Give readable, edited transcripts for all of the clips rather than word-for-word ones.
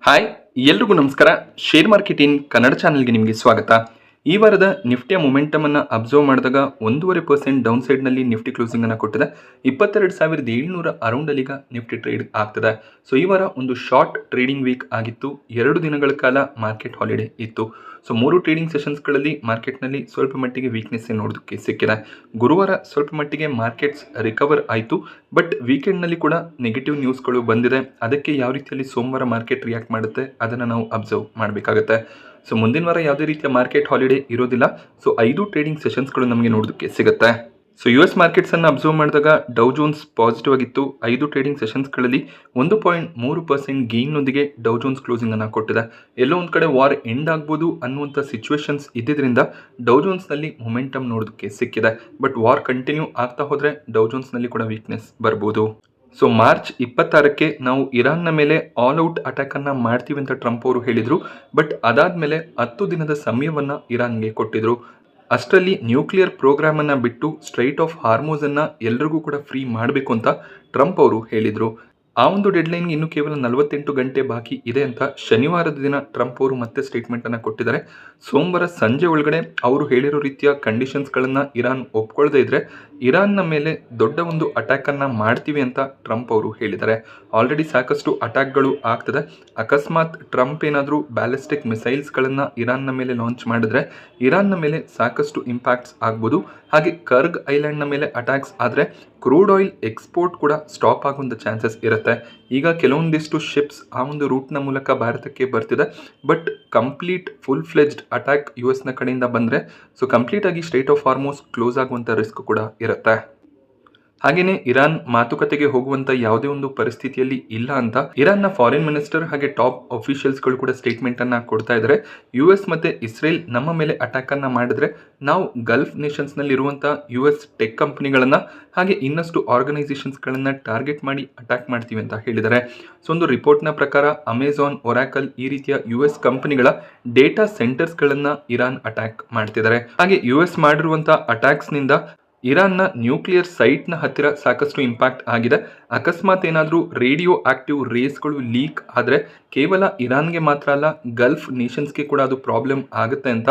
Hi, ಎಲ್ರಿಗೂ ನಮಸ್ಕಾರ. Share market in Kannada ಚಾನೆಲ್ಗೆ ನಿಮಗೆ ಸ್ವಾಗತ. ಈ ವಾರದ ನಿಫ್ಟಿಯ ಮೊಮೆಂಟಮ್ ಅನ್ನು ಅಬ್ಸರ್ವ್ ಮಾಡಿದಾಗ 1.5% ಡೌನ್ ಸೈಡ್ ನಲ್ಲಿ ನಿಫ್ಟಿ ಕ್ಲೋಸಿಂಗ್ ಅನ್ನು ಕೊಟ್ಟಿದೆ. 22,700 ಅರೌಂಡ್ ಅಲ್ಲಿ ನಿಫ್ಟಿ ಟ್ರೇಡ್ ಆಗ್ತದೆ. ಸೊ ಈ ವಾರ ಒಂದು ಶಾರ್ಟ್ ಟ್ರೇಡಿಂಗ್ ವೀಕ್ ಆಗಿತ್ತು. 2 ದಿನಗಳ ಕಾಲ ಮಾರ್ಕೆಟ್ ಹಾಲಿಡೇ ಇತ್ತು. ಸೊ 3 ಟ್ರೇಡಿಂಗ್ ಸೆಷನ್ಸ್ ಗಳಲ್ಲಿ ಮಾರ್ಕೆಟ್ ನಲ್ಲಿ ಸ್ವಲ್ಪ ಮಟ್ಟಿಗೆ ವೀಕ್ನೆಸ್ ನೋಡೋದಕ್ಕೆ ಸಿಕ್ಕಿದೆ. ಗುರುವಾರ ಸ್ವಲ್ಪ ಮಟ್ಟಿಗೆ ಮಾರ್ಕೆಟ್ಸ್ ರಿಕವರ್ ಆಯಿತು. ಬಟ್ ವೀಕೆಂಡ್ ನಲ್ಲಿ ಕೂಡ ನೆಗೆಟಿವ್ ನ್ಯೂಸ್ಗಳು ಬಂದಿದೆ. ಅದಕ್ಕೆ ಯಾವ ರೀತಿಯಲ್ಲಿ ಸೋಮವಾರ ಮಾರ್ಕೆಟ್ ರಿಯಾಕ್ಟ್ ಮಾಡುತ್ತೆ ಅದನ್ನು ನಾವು ಅಬ್ಸರ್ವ್ ಮಾಡಬೇಕಾಗುತ್ತೆ. ಸೊ ಮುಂದಿನ ವಾರ ಯಾವುದೇ ರೀತಿಯ ಮಾರ್ಕೆಟ್ ಹಾಲಿಡೇ ಇರೋದಿಲ್ಲ. ಸೊ 5 ಟ್ರೇಡಿಂಗ್ ಸೆಷನ್ಸ್ಗಳು ನಮಗೆ ನೋಡೋದಕ್ಕೆ ಸಿಗುತ್ತೆ. ಸೊ US ಮಾರ್ಕೆಟ್ಸ್ ಅನ್ನು ಅಬ್ಸರ್ವ್ ಮಾಡಿದಾಗ ಡೌ ಜೋನ್ಸ್ ಪಾಸಿಟಿವ್ ಆಗಿತ್ತು. 5 ಟ್ರೇಡಿಂಗ್ ಸೆಷನ್ಸ್ಗಳಲ್ಲಿ 1.3% ಗೇನ್ನೊಂದಿಗೆ ಡೌ ಜೋನ್ಸ್ ಕ್ಲೋಸಿಂಗ್ ಅನ್ನು ಕೊಟ್ಟಿದೆ. ಎಲ್ಲೋ ಒಂದು ಕಡೆ ವಾರ್ ಎಂಡ್ ಆಗ್ಬೋದು ಅನ್ನುವಂಥ ಸಿಚುವೇಶನ್ಸ್ ಇದ್ದಿದ್ದರಿಂದ ಡೌ ಜೋನ್ಸ್ನಲ್ಲಿ ಮೊಮೆಂಟಮ್ ನೋಡೋದಕ್ಕೆ ಸಿಕ್ಕಿದೆ. ಬಟ್ ವಾರ್ ಕಂಟಿನ್ಯೂ ಆಗ್ತಾ ಹೋದರೆ ಡೌ ಜೋನ್ಸ್ನಲ್ಲಿ ಕೂಡ ವೀಕ್ನೆಸ್ ಬರ್ಬೋದು. ಸೊ ಮಾರ್ಚ್ 26ಕ್ಕೆ ನಾವು ಇರಾನ್ನ ಮೇಲೆ ಆಲ್ ಔಟ್ ಅಟ್ಯಾಕ್ ಅನ್ನ ಮಾಡ್ತೀವಿ ಅಂತ ಟ್ರಂಪ್ ಅವರು ಹೇಳಿದ್ರು. ಬಟ್ ಅದಾದ್ಮೇಲೆ 10 ದಿನದ ಸಮಯವನ್ನ ಇರಾನ್ಗೆ ಕೊಟ್ಟಿದ್ರು. ಅಷ್ಟರಲ್ಲಿ ನ್ಯೂಕ್ಲಿಯರ್ ಪ್ರೋಗ್ರಾಮ್ ಅನ್ನ ಬಿಟ್ಟು ಸ್ಟ್ರೈಟ್ ಆಫ್ ಹಾರ್ಮೋಸ್ ಅನ್ನ ಎಲ್ರಿಗೂ ಕೂಡ ಫ್ರೀ ಮಾಡಬೇಕು ಅಂತ ಟ್ರಂಪ್ ಅವರು ಹೇಳಿದ್ರು. ಆ ಒಂದು ಡೆಡ್ಲೈನ್ಗೆ ಇನ್ನು ಕೇವಲ 48 ಗಂಟೆ ಬಾಕಿ ಇದೆ ಅಂತ ಶನಿವಾರದ ದಿನ ಟ್ರಂಪ್ ಅವರು ಮತ್ತೆ ಸ್ಟೇಟ್ಮೆಂಟ್ ಅನ್ನ ಕೊಟ್ಟಿದ್ದಾರೆ. ಸೋಮವಾರ ಸಂಜೆ ಒಳಗಡೆ ಅವರು ಹೇಳಿರೋ ರೀತಿಯ ಕಂಡೀಷನ್ಸ್ಗಳನ್ನು ಇರಾನ್ ಒಪ್ಕೊಳ್ಳದೇ ಇದ್ರೆ ಇರಾನ್ನ ಮೇಲೆ ದೊಡ್ಡ ಒಂದು ಅಟ್ಯಾಕ್ ಅನ್ನ ಮಾಡ್ತೀವಿ ಅಂತ ಟ್ರಂಪ್ ಅವರು ಹೇಳಿದ್ದಾರೆ. ಆಲ್ರೆಡಿ ಸಾಕಷ್ಟು ಅಟ್ಯಾಕ್ಗಳು ಆಗ್ತದೆ. ಅಕಸ್ಮಾತ್ ಟ್ರಂಪ್ ಏನಾದರೂ ಬ್ಯಾಲಿಸ್ಟಿಕ್ ಮಿಸೈಲ್ಸ್ಗಳನ್ನು ಇರಾನ್ನ ಮೇಲೆ ಲಾಂಚ್ ಮಾಡಿದ್ರೆ ಇರಾನ್ನ ಮೇಲೆ ಸಾಕಷ್ಟು ಇಂಪ್ಯಾಕ್ಟ್ಸ್ ಆಗ್ಬೋದು. ಹಾಗೆ ಕರ್ಗ್ ಐಲ್ಯಾಂಡ್ನ ಮೇಲೆ ಅಟ್ಯಾಕ್ಸ್ ಆದರೆ ಕ್ರೂಡ್ ಆಯಿಲ್ ಎಕ್ಸ್ಪೋರ್ಟ್ ಕೂಡ ಸ್ಟಾಪ್ ಆಗುವಂಥ ಚಾನ್ಸಸ್ ಇರುತ್ತೆ. ಈಗ ಕೆಲವೊಂದಿಷ್ಟು ಶಿಪ್ಸ್ ಆ ಒಂದು ರೂಟ್ನ ಮೂಲಕ ಭಾರತಕ್ಕೆ ಬರ್ತಿದೆ. But complete full fledged attack US ಕಡೆಯಿಂದ ಬಂದರೆ ಸೊ ಕಂಪ್ಲೀಟ್ ಆಗಿ ಸ್ಟ್ರೈಟ್ ಆಫ್ ಹಾರ್ಮೋಸ್ ಕ್ಲೋಸ್ ಆಗುವಂಥ ರಿಸ್ಕ್ ಕೂಡ ಇರುತ್ತೆ. ಹಾಗೆಯೇ ಇರಾನ್ ಮಾತುಕತೆಗೆ ಹೋಗುವಂತ ಯಾವುದೇ ಒಂದು ಪರಿಸ್ಥಿತಿಯಲ್ಲಿ ಇಲ್ಲ ಅಂತ ಇರಾನ್ನ ಫಾರಿನ್ ಮಿನಿಸ್ಟರ್ ಹಾಗೆ ಟಾಪ್ ಅಫಿಷಿಯಲ್ಸ್ಗಳು ಕೂಡ ಸ್ಟೇಟ್ಮೆಂಟ್ ಅನ್ನ ಕೊಡ್ತಾ ಇದ್ದಾರೆ. US ಮತ್ತೆ ಇಸ್ರೇಲ್ ನಮ್ಮ ಮೇಲೆ ಅಟ್ಯಾಕ್ ಅನ್ನ ಮಾಡಿದ್ರೆ ನಾವು ಗಲ್ಫ್ ನೇಷನ್ಸ್ ನಲ್ಲಿ ಇರುವಂತಹ US ಟೆಕ್ ಕಂಪನಿಗಳನ್ನ ಹಾಗೆ ಇನ್ನಷ್ಟು ಆರ್ಗನೈಸೇಷನ್ಸ್ ಗಳನ್ನ ಟಾರ್ಗೆಟ್ ಮಾಡಿ ಅಟ್ಯಾಕ್ ಮಾಡ್ತೀವಿ ಅಂತ ಹೇಳಿದ್ದಾರೆ. ಸೊ ಒಂದು ರಿಪೋರ್ಟ್ ನ ಪ್ರಕಾರ ಅಮೆಜಾನ್, ಒರಾಕಲ್ ಈ ರೀತಿಯ US ಕಂಪನಿಗಳ ಡೇಟಾ ಸೆಂಟರ್ಸ್ ಗಳನ್ನ ಇರಾನ್ ಅಟ್ಯಾಕ್ ಮಾಡ್ತಿದ್ದಾರೆ. ಹಾಗೆ US ಮಾಡಿರುವಂತಹ ಅಟ್ಯಾಕ್ಸ್ ನಿಂದ ಇರಾನ್ನ ನ್ಯೂಕ್ಲಿಯರ್ ಸೈಟ್ನ ಹತ್ತಿರ ಸಾಕಷ್ಟು ಇಂಪ್ಯಾಕ್ಟ್ ಆಗಿದೆ. ಅಕಸ್ಮಾತ್ ಏನಾದರೂ ರೇಡಿಯೋ ಆಕ್ಟಿವ್ ರೇಸ್ಗಳು ಲೀಕ್ ಆದರೆ ಕೇವಲ ಇರಾನ್ಗೆ ಮಾತ್ರ ಅಲ್ಲ, ಗಲ್ಫ್ ನೇಷನ್ಸ್ಗೆ ಕೂಡ ಅದು ಪ್ರಾಬ್ಲಮ್ ಆಗುತ್ತೆ ಅಂತ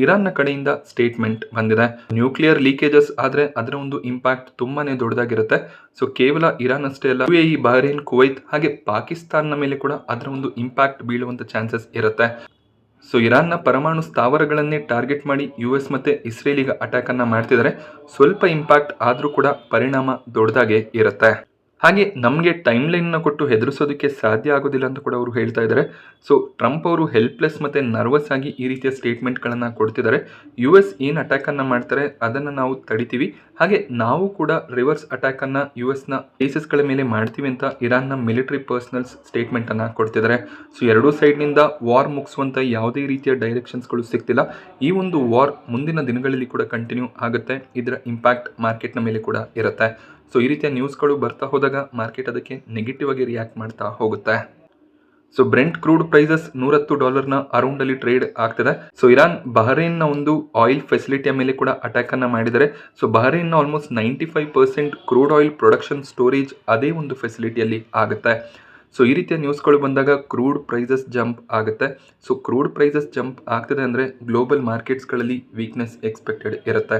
ಇರಾನ್ನ ಕಡೆಯಿಂದ ಸ್ಟೇಟ್ಮೆಂಟ್ ಬಂದಿದೆ. ನ್ಯೂಕ್ಲಿಯರ್ ಲೀಕೇಜಸ್ ಆದರೆ ಅದರ ಒಂದು ಇಂಪ್ಯಾಕ್ಟ್ ತುಂಬಾನೇ ದೊಡ್ಡದಾಗಿರುತ್ತೆ. ಸೊ ಕೇವಲ ಇರಾನ್ ಅಷ್ಟೇ ಅಲ್ಲ, UAE, ಬಹರೇನ್, ಕುವೈತ್ ಹಾಗೆ ಪಾಕಿಸ್ತಾನ ಮೇಲೆ ಕೂಡ ಅದರ ಒಂದು ಇಂಪ್ಯಾಕ್ಟ್ ಬೀಳುವಂಥ ಚಾನ್ಸಸ್ ಇರುತ್ತೆ. ಸೊ ಇರಾನ್ನ ಪರಮಾಣು ಸ್ಥಾವರಗಳನ್ನೇ ಟಾರ್ಗೆಟ್ ಮಾಡಿ US ಮತ್ತೆ ಇಸ್ರೇಲಿಗೆ ಅಟ್ಯಾಕ್ ಅನ್ನ ಮಾಡ್ತಿದ್ದಾರೆ. ಸ್ವಲ್ಪ ಇಂಪ್ಯಾಕ್ಟ್ ಆದರೂ ಕೂಡ ಪರಿಣಾಮ ದೊಡ್ಡದಾಗೆ ಇರುತ್ತೆ. ಹಾಗೆ ನಮಗೆ ಟೈಮ್ ಲೈನ್ನ ಕೊಟ್ಟು ಹೆದರಿಸೋದಕ್ಕೆ ಸಾಧ್ಯ ಆಗೋದಿಲ್ಲ ಅಂತ ಕೂಡ ಅವರು ಹೇಳ್ತಾ ಇದ್ದಾರೆ. ಸೊ ಟ್ರಂಪ್ ಅವರು ಹೆಲ್ಪ್ಲೆಸ್ ಮತ್ತು ನರ್ವಸ್ ಆಗಿ ಈ ರೀತಿಯ ಸ್ಟೇಟ್ಮೆಂಟ್ಗಳನ್ನು ಕೊಡ್ತಿದ್ದಾರೆ. US ಏನು ಅಟ್ಯಾಕನ್ನು ಮಾಡ್ತಾರೆ ಅದನ್ನು ನಾವು ತಡಿತೀವಿ, ಹಾಗೆ ನಾವು ಕೂಡ ರಿವರ್ಸ್ ಅಟ್ಯಾಕನ್ನು USನ ಬೇಸಸ್ಗಳ ಮೇಲೆ ಮಾಡ್ತೀವಿ ಅಂತ ಇರಾನ್ನ ಮಿಲಿಟರಿ ಪರ್ಸನಲ್ಸ್ ಸ್ಟೇಟ್ಮೆಂಟನ್ನು ಕೊಡ್ತಿದ್ದಾರೆ. ಸೊ ಎರಡೂ ಸೈಡ್ನಿಂದ ವಾರ್ ಮುಗಿಸುವಂಥ ಯಾವುದೇ ರೀತಿಯ ಡೈರೆಕ್ಷನ್ಸ್ಗಳು ಸಿಗ್ತಿಲ್ಲ. ಈ ಒಂದು ವಾರ್ ಮುಂದಿನ ದಿನಗಳಲ್ಲಿ ಕೂಡ ಕಂಟಿನ್ಯೂ ಆಗುತ್ತೆ. ಇದರ ಇಂಪ್ಯಾಕ್ಟ್ ಮಾರ್ಕೆಟ್ನ ಮೇಲೆ ಕೂಡ ಇರುತ್ತೆ. ಸೊ ಈ ರೀತಿಯ ನ್ಯೂಸ್ಗಳು ಬರ್ತಾ ಹೋದಾಗ ಮಾರ್ಕೆಟ್ ಅದಕ್ಕೆ ನೆಗೆಟಿವ್ ಆಗಿ ರಿಯಾಕ್ಟ್ ಮಾಡ್ತಾ ಹೋಗುತ್ತೆ. So Brent crude prices $110 around ಅಲ್ಲಿ ಟ್ರೇಡ್ ಆಗ್ತದೆ. ಸೊ ಇರಾನ್ ಬಹರೇನ್ನ ಒಂದು ಆಯಿಲ್ ಫೆಸಿಲಿಟಿಯ ಮೇಲೆ ಕೂಡ ಅಟ್ಯಾಕ್ ಅನ್ನ ಮಾಡಿದರೆ. ಸೊ ಬಹರೇನ್ನ almost 95% crude oil production storage ಅದೇ ಒಂದು ಫೆಸಿಲಿಟಿಯಲ್ಲಿ ಆಗುತ್ತೆ. ಸೊ ಈ ರೀತಿಯ ನ್ಯೂಸ್ಗಳು ಬಂದಾಗ ಕ್ರೂಡ್ ಪ್ರೈಸಸ್ ಜಂಪ್ ಆಗುತ್ತೆ. ಸೊ ಕ್ರೂಡ್ ಪ್ರೈಸಸ್ ಜಂಪ್ ಆಗ್ತದೆ ಅಂದರೆ ಗ್ಲೋಬಲ್ ಮಾರ್ಕೆಟ್ಸ್ಗಳಲ್ಲಿ ವೀಕ್ನೆಸ್ ಎಕ್ಸ್ಪೆಕ್ಟೆಡ್ ಇರುತ್ತೆ.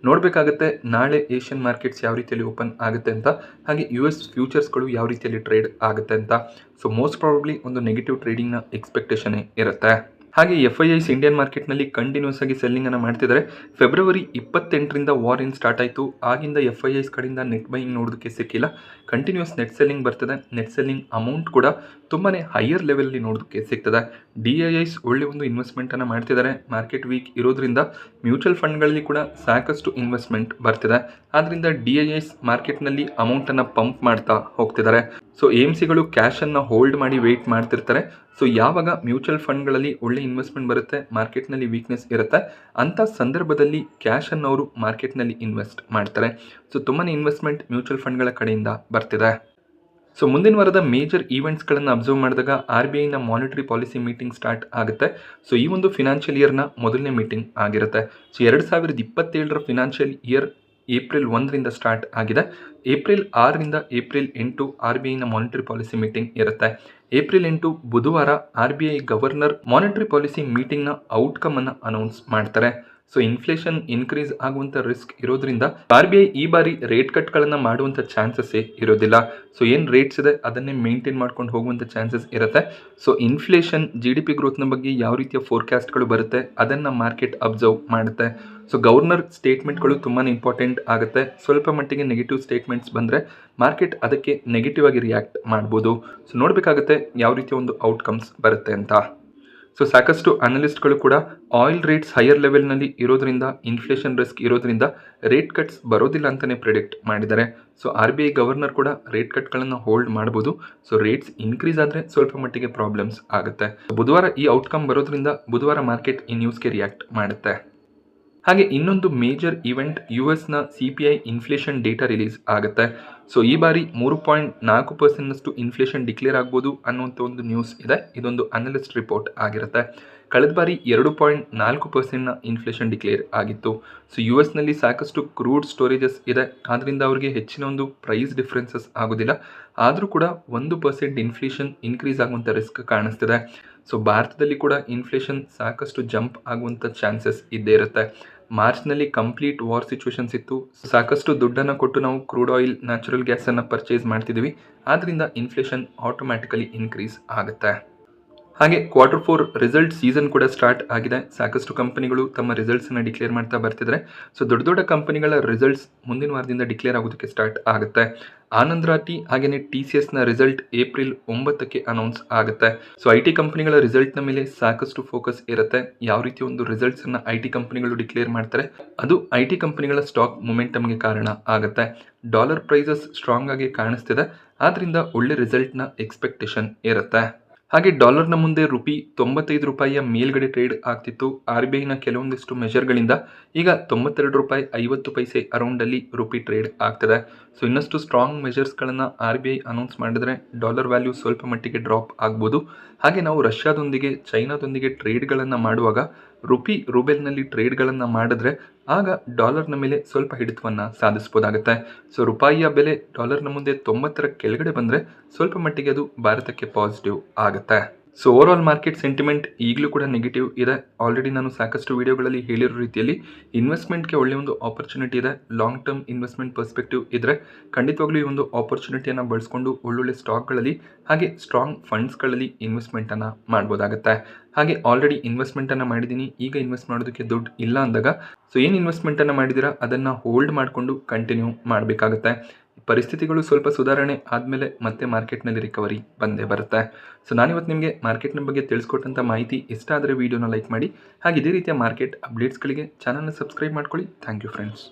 ನೋಡಬೇಕಾಗುತ್ತೆ ನಾಳೆ ಏಷ್ಯನ್ ಮಾರ್ಕೆಟ್ಸ್ ಯಾವ ರೀತಿಯಲ್ಲಿ ಓಪನ್ ಆಗುತ್ತೆ ಅಂತ, ಹಾಗೆ US ಫ್ಯೂಚರ್ಸ್ಗಳು ಯಾವ ರೀತಿಯಲ್ಲಿ ಟ್ರೇಡ್ ಆಗುತ್ತೆ ಅಂತ. ಸೊ ಮೋಸ್ಟ್ ಪ್ರಾಬಬ್ಲಿ ಒಂದು ನೆಗೆಟಿವ್ ಟ್ರೇಡಿಂಗ್ನ ಎಕ್ಸ್ಪೆಕ್ಟೇಷನ್ ಇರುತ್ತೆ. ಹಾಗೆ FIIs ಇಂಡಿಯನ್ ಮಾರ್ಕೆಟ್ನಲ್ಲಿ ಕಂಟಿನ್ಯೂಸ್ ಆಗಿ ಸೆಲ್ಲಿಂಗ್ ಅನ್ನು ಮಾಡ್ತಿದ್ದಾರೆ. ಫೆಬ್ರವರಿ 28ರಿಂದ ವಾರ್ ಇನ್ ಸ್ಟಾರ್ಟ್ ಆಯಿತು. ಆಗಿಂದ FIIs ಕಡೆಯಿಂದ ನೆಟ್ ಬೈಯಿಂಗ್ ನೋಡೋದಕ್ಕೆ ಸಿಕ್ಕಿಲ್ಲ. ಕಂಟಿನ್ಯೂಸ್ ನೆಟ್ ಸೆಲ್ಲಿಂಗ್ ಬರ್ತದೆ. ನೆಟ್ ಸೆಲ್ಲಿಂಗ್ ಅಮೌಂಟ್ ಕೂಡ ತುಂಬಾ ಹೈಯರ್ ಲೆವೆಲಲ್ಲಿ ನೋಡೋದಕ್ಕೆ ಸಿಗ್ತದೆ. DIIs ಒಳ್ಳೆ ಒಂದು ಇನ್ವೆಸ್ಟ್ಮೆಂಟನ್ನು ಮಾಡ್ತಿದ್ದಾರೆ. ಮಾರ್ಕೆಟ್ ವೀಕ್ ಇರೋದ್ರಿಂದ ಮ್ಯೂಚುವಲ್ ಫಂಡ್ಗಳಲ್ಲಿ ಕೂಡ ಸಾಕಷ್ಟು ಇನ್ವೆಸ್ಟ್ಮೆಂಟ್ ಬರ್ತಿದೆ. ಆದ್ದರಿಂದ DIIs ಮಾರ್ಕೆಟ್ನಲ್ಲಿ ಅಮೌಂಟನ್ನು ಪಂಪ್ ಮಾಡ್ತಾ ಹೋಗ್ತಿದ್ದಾರೆ. ಸೊ AMCಗಳು ಕ್ಯಾಶನ್ನು ಹೋಲ್ಡ್ ಮಾಡಿ ವೆಯ್ಟ್ ಮಾಡ್ತಿರ್ತಾರೆ. ಸೊ ಯಾವಾಗ ಮ್ಯೂಚುವಲ್ ಫಂಡ್ಗಳಲ್ಲಿ ಒಳ್ಳೆ ಇನ್ವೆಸ್ಟ್ಮೆಂಟ್ ಬರುತ್ತೆ, ಮಾರ್ಕೆಟ್ನಲ್ಲಿ ವೀಕ್ನೆಸ್ ಇರುತ್ತೆ, ಅಂಥ ಸಂದರ್ಭದಲ್ಲಿ ಕ್ಯಾಶನ್ನು ಅವರು ಮಾರ್ಕೆಟ್ನಲ್ಲಿ ಇನ್ವೆಸ್ಟ್ ಮಾಡ್ತಾರೆ. ಸೊ ತುಂಬಾ ಇನ್ವೆಸ್ಟ್ಮೆಂಟ್ ಮ್ಯೂಚುವಲ್ ಫಂಡ್ಗಳ ಕಡೆಯಿಂದ ಬರ್ತಿದೆ. ಸೊ ಮುಂದಿನ ವಾರದ ಮೇಜರ್ ಈವೆಂಟ್ಸ್ಗಳನ್ನು ಅಬ್ಸರ್ವ್ ಮಾಡಿದಾಗ RBIನ ಮಾನಿಟರಿ ಪಾಲಿಸಿ ಮೀಟಿಂಗ್ ಸ್ಟಾರ್ಟ್ ಆಗುತ್ತೆ. ಸೊ ಈ ಒಂದು ಫಿನಾನ್ಷಿಯಲ್ ಇಯರ್ನ ಮೊದಲನೇ ಮೀಟಿಂಗ್ ಆಗಿರುತ್ತೆ. ಸೊ 2027 ಫಿನಾನ್ಷಿಯಲ್ ಇಯರ್ ಏಪ್ರಿಲ್ 1ರಿಂದ ಸ್ಟಾರ್ಟ್ ಆಗಿದೆ. ಏಪ್ರಿಲ್ 6ರಿಂದ ಏಪ್ರಿಲ್ 8 RBIನ ಮಾನಿಟರಿ ಪಾಲಿಸಿ ಮೀಟಿಂಗ್ ಇರುತ್ತೆ. ಏಪ್ರಿಲ್ 8 ಬುಧವಾರ RBI ಗವರ್ನರ್ ಮಾನಿಟರಿ ಪಾಲಿಸಿ ಮೀಟಿಂಗ್ನ ಔಟ್ಕಮ್ ಅನ್ನು ಅನೌನ್ಸ್ ಮಾಡ್ತಾರೆ. ಸೊ ಇನ್ಫ್ಲೇಷನ್ ಇನ್ಕ್ರೀಸ್ ಆಗುವಂಥ ರಿಸ್ಕ್ ಇರೋದ್ರಿಂದ RBI ಈ ಬಾರಿ ರೇಟ್ ಕಟ್ಗಳನ್ನು ಮಾಡುವಂಥ ಚಾನ್ಸಸ್ಸೇ ಇರೋದಿಲ್ಲ. ಸೊ ಏನು ರೇಟ್ಸ್ ಇದೆ ಅದನ್ನೇ ಮೇಂಟೈನ್ ಮಾಡ್ಕೊಂಡು ಹೋಗುವಂಥ ಚಾನ್ಸಸ್ ಇರುತ್ತೆ. ಸೊ ಇನ್ಫ್ಲೇಷನ್ GDP ಗ್ರೋತ್ನ ಬಗ್ಗೆ ಯಾವ ರೀತಿಯ ಫೋರ್ಕಾಸ್ಟ್ಗಳು ಬರುತ್ತೆ ಅದನ್ನು ಮಾರ್ಕೆಟ್ ಅಬ್ಸರ್ವ್ ಮಾಡುತ್ತೆ. ಸೊ ಗವರ್ನರ್ ಸ್ಟೇಟ್ಮೆಂಟ್ಗಳು ತುಂಬಾ ಇಂಪಾರ್ಟೆಂಟ್ ಆಗುತ್ತೆ. ಸ್ವಲ್ಪ ಮಟ್ಟಿಗೆ ನೆಗೆಟಿವ್ ಸ್ಟೇಟ್ಮೆಂಟ್ಸ್ ಬಂದರೆ ಮಾರ್ಕೆಟ್ ಅದಕ್ಕೆ ನೆಗೆಟಿವ್ ಆಗಿ ರಿಯಾಕ್ಟ್ ಮಾಡ್ಬೋದು. ಸೊ ನೋಡಬೇಕಾಗುತ್ತೆ ಯಾವ ರೀತಿಯ ಒಂದು ಔಟ್ಕಮ್ಸ್ ಬರುತ್ತೆ ಅಂತ. ಸೊ ಸಾಕಷ್ಟು ಅನಲಿಸ್ಟ್ಗಳು ಕೂಡ ಆಯಿಲ್ ರೇಟ್ಸ್ ಹೈಯರ್ ಲೆವೆಲ್ನಲ್ಲಿ ಇರೋದ್ರಿಂದ ಇನ್ಫ್ಲೇಷನ್ ರಿಸ್ಕ್ ಇರೋದ್ರಿಂದ ರೇಟ್ ಕಟ್ಸ್ ಬರೋದಿಲ್ಲ ಅಂತಲೇ ಪ್ರಿಡಿಕ್ಟ್ ಮಾಡಿದ್ದಾರೆ. ಸೊ RBI ಗವರ್ನರ್ ಕೂಡ ರೇಟ್ ಕಟ್ಗಳನ್ನು ಹೋಲ್ಡ್ ಮಾಡ್ಬೋದು. ಸೊ ರೇಟ್ಸ್ ಇನ್ಕ್ರೀಸ್ ಆದರೆ ಸ್ವಲ್ಪ ಮಟ್ಟಿಗೆ ಪ್ರಾಬ್ಲಮ್ಸ್ ಆಗುತ್ತೆ. ಬುಧವಾರ ಈ ಔಟ್ಕಮ್ ಬರೋದ್ರಿಂದ ಬುಧವಾರ ಮಾರ್ಕೆಟ್ ಈ ನ್ಯೂಸ್ಗೆ ರಿಯಾಕ್ಟ್ ಮಾಡುತ್ತೆ. ಹಾಗೆ ಇನ್ನೊಂದು major event US CPI inflation data release ಆಗುತ್ತೆ. ಸೊ ಈ ಬಾರಿ 3.4% ಇನ್ಫ್ಲೇಷನ್ ಡಿಕ್ಲೇರ್ ಆಗ್ಬೋದು ಅನ್ನುವಂಥ ಒಂದು ನ್ಯೂಸ್ ಇದೆ. ಇದೊಂದು ಅನಲಿಸ್ಟ್ ರಿಪೋರ್ಟ್ ಆಗಿರುತ್ತೆ. ಕಳೆದ ಬಾರಿ 2.4% ಇನ್ಫ್ಲೇಷನ್ ಡಿಕ್ಲೇರ್ ಆಗಿತ್ತು. ಸೊ US ಸಾಕಷ್ಟು ಕ್ರೂಡ್ ಸ್ಟೋರೇಜಸ್ ಇದೆ, ಆದ್ದರಿಂದ ಅವರಿಗೆ ಹೆಚ್ಚಿನ ಒಂದು ಪ್ರೈಸ್ ಡಿಫ್ರೆನ್ಸಸ್ ಆಗೋದಿಲ್ಲ. ಆದರೂ ಕೂಡ 1% ಇನ್ಫ್ಲೇಷನ್ ಇನ್ಕ್ರೀಸ್ ಆಗುವಂಥ ರಿಸ್ಕ್ ಕಾಣಿಸ್ತಿದೆ. ಸೊ ಭಾರತದಲ್ಲಿ ಕೂಡ ಇನ್ಫ್ಲೇಷನ್ ಸಾಕಷ್ಟು ಜಂಪ್ ಆಗುವಂಥ ಚಾನ್ಸಸ್ ಇದ್ದೇ ಇರುತ್ತೆ. ಮಾರ್ಚ್ನಲ್ಲಿ ಕಂಪ್ಲೀಟ್ ವಾರ್ ಸಿಚುವೇಶನ್ಸ್ ಇತ್ತು. ಸಾಕಷ್ಟು ದುಡ್ಡನ್ನು ಕೊಟ್ಟು ನಾವು ಕ್ರೂಡ್ ಆಯಿಲ್, ನ್ಯಾಚುರಲ್ ಗ್ಯಾಸನ್ನು ಪರ್ಚೇಸ್ ಮಾಡ್ತಿದ್ದೀವಿ. ಆದ್ದರಿಂದ ಇನ್ಫ್ಲೇಷನ್ ಆಟೋಮ್ಯಾಟಿಕಲಿ ಇನ್ಕ್ರೀಸ್ ಆಗುತ್ತೆ. ಹಾಗೆ Q4 ರಿಸಲ್ಟ್ ಸೀಸನ್ ಕೂಡ ಸ್ಟಾರ್ಟ್ ಆಗಿದೆ. ಸಾಕಷ್ಟು ಕಂಪನಿಗಳು ತಮ್ಮ ರಿಸಲ್ಟ್ಸನ್ನು ಡಿಕ್ಲೇರ್ ಮಾಡ್ತಾ ಬರ್ತಿದ್ದಾರೆ. ಸೊ ದೊಡ್ಡ ದೊಡ್ಡ ಕಂಪನಿಗಳ ರಿಸಲ್ಟ್ಸ್ ಮುಂದಿನ ವಾರದಿಂದ ಡಿಕ್ಲೇರ್ ಆಗೋದಕ್ಕೆ ಸ್ಟಾರ್ಟ್ ಆಗುತ್ತೆ. ಆನಂದ್ ರಾಠಿ ಹಾಗೆಯೇ TCSನ ರಿಸಲ್ಟ್ ಏಪ್ರಿಲ್ 9ಕ್ಕೆ ಅನೌನ್ಸ್ ಆಗುತ್ತೆ. ಸೊ IT ಕಂಪನಿಗಳ ರಿಸಲ್ಟ್ನ ಮೇಲೆ ಸಾಕಷ್ಟು ಫೋಕಸ್ ಇರುತ್ತೆ. ಯಾವ ರೀತಿ ಒಂದು ರಿಸಲ್ಟ್ಸನ್ನು IT ಕಂಪನಿಗಳು ಡಿಕ್ಲೇರ್ ಮಾಡ್ತಾರೆ ಅದು IT ಕಂಪನಿಗಳ ಸ್ಟಾಕ್ ಮೊಮೆಂಟಮ್ಗೆ ಕಾರಣ ಆಗುತ್ತೆ. ಡಾಲರ್ ಪ್ರೈಸಸ್ ಸ್ಟ್ರಾಂಗ್ ಆಗಿ ಕಾಣಿಸ್ತಿದೆ, ಆದ್ದರಿಂದ ಒಳ್ಳೆ ರಿಸಲ್ಟ್ನ ಎಕ್ಸ್ಪೆಕ್ಟೇಷನ್ ಇರುತ್ತೆ. ಹಾಗೆ ಡಾಲರ್ನ ಮುಂದೆ ರೂಪಿ 95 ರೂಪಾಯಿಯ ಮೇಲ್ಗಡೆ ಟ್ರೇಡ್ ಆಗ್ತಿತ್ತು. RBIನ ಕೆಲವೊಂದಿಷ್ಟು ಮೆಷರ್ಗಳಿಂದ ಈಗ 92 ರೂಪಾಯಿ 50 ಪೈಸೆ ಅರೌಂಡಲ್ಲಿ ರೂಪಿ ಟ್ರೇಡ್ ಆಗ್ತದೆ. ಸೊ ಇನ್ನಷ್ಟು ಸ್ಟ್ರಾಂಗ್ ಮೆಷರ್ಸ್ಗಳನ್ನು RBI ಅನೌನ್ಸ್ ಮಾಡಿದ್ರೆ ಡಾಲರ್ ವ್ಯಾಲ್ಯೂ ಸ್ವಲ್ಪ ಮಟ್ಟಿಗೆ ಡ್ರಾಪ್ ಆಗ್ಬೋದು. ಹಾಗೆ ನಾವು ರಷ್ಯಾದೊಂದಿಗೆ, ಚೈನಾದೊಂದಿಗೆ ಟ್ರೇಡ್ಗಳನ್ನು ಮಾಡುವಾಗ ರೂಬೆಲ್ನಲ್ಲಿ ಟ್ರೇಡ್ಗಳನ್ನು ಮಾಡಿದ್ರೆ ಆಗ ಡಾಲರ್ನ ಮೇಲೆ ಸ್ವಲ್ಪ ಹಿಡಿತವನ್ನು ಸಾಧಿಸ್ಬೋದಾಗುತ್ತೆ. ಸೊ ರೂಪಾಯಿಯ ಬೆಲೆ ಡಾಲರ್ನ ಮುಂದೆ 90ರ ಕೆಳಗಡೆ ಬಂದರೆ ಸ್ವಲ್ಪ ಮಟ್ಟಿಗೆ ಅದು ಭಾರತಕ್ಕೆ ಪಾಸಿಟಿವ್ ಆಗುತ್ತೆ. ಸೊ ಓವರ್ ಮಾರ್ಕೆಟ್ ಸೆಂಟಿಮೆಂಟ್ ಈಗಲೂ ಕೂಡ ನೆಗೆಟಿವ್ ಇದೆ. ಆಲ್ರೆಡಿ ನಾನು ಸಾಕಷ್ಟು ವಿಡಿಯೋಗಳಲ್ಲಿ ಹೇಳಿರೋ ರೀತಿಯಲ್ಲಿ ಇನ್ವೆಸ್ಟ್ಮೆಂಟ್ಗೆ ಒಳ್ಳೆಯ ಒಂದು ಆಪರ್ಚುನಿಟಿ ಇದೆ. ಲಾಂಗ್ ಟರ್ಮ್ ಇನ್ವೆಸ್ಟ್ಮೆಂಟ್ ಪರ್ಸ್ಪೆಕ್ಟಿವ್ ಇದ್ದರೆ ಖಂಡಿತವಾಗ್ಲೂ ಈ ಒಂದು ಆಪರ್ಚುನಿಟಿಯನ್ನು ಬಳಸ್ಕೊಂಡು ಒಳ್ಳೊಳ್ಳೆ ಸ್ಟಾಕ್ಗಳಲ್ಲಿ ಹಾಗೆ ಸ್ಟ್ರಾಂಗ್ ಫಂಡ್ಸ್ಗಳಲ್ಲಿ ಇನ್ವೆಸ್ಟ್ಮೆಂಟನ್ನು ಮಾಡ್ಬೋದಾಗುತ್ತೆ. ಹಾಗೆ ಆಲ್ರೆಡಿ ಇನ್ವೆಸ್ಟ್ಮೆಂಟನ್ನು ಮಾಡಿದ್ದೀನಿ, ಈಗ ಇನ್ವೆಸ್ಟ್ ಮಾಡೋದಕ್ಕೆ ದುಡ್ಡು ಇಲ್ಲ ಅಂದಾಗ ಸೊ ಏನು ಇನ್ವೆಸ್ಟ್ಮೆಂಟನ್ನು ಮಾಡಿದ್ದೀರಾ ಅದನ್ನು ಹೋಲ್ಡ್ ಮಾಡಿಕೊಂಡು ಕಂಟಿನ್ಯೂ ಮಾಡಬೇಕಾಗುತ್ತೆ. ಪರಿಸ್ಥಿತಿಗಳು ಸ್ವಲ್ಪ ಸುಧಾರಣೆ ಆದಮೇಲೆ ಮತ್ತೆ ಮಾರ್ಕೆಟ್ನಲ್ಲಿ ರಿಕವರಿ ಬಂದೇ ಬರುತ್ತೆ. ಸೊ ನಾನಿವತ್ತು ನಿಮಗೆ ಮಾರ್ಕೆಟ್ನ ಬಗ್ಗೆ ತಿಳಿಸ್ಕೊಟ್ಟಂಥ ಮಾಹಿತಿ ಇಷ್ಟ ಆದರೆ ವಿಡಿಯೋನ ಲೈಕ್ ಮಾಡಿ. ಹಾಗೆ ಇದೇ ರೀತಿಯ ಮಾರ್ಕೆಟ್ ಅಪ್ಡೇಟ್ಸ್ಗಳಿಗೆ ಚಾನಲ್ನ ಸಬ್ಸ್ಕ್ರೈಬ್ ಮಾಡ್ಕೊಳ್ಳಿ. Thank you friends.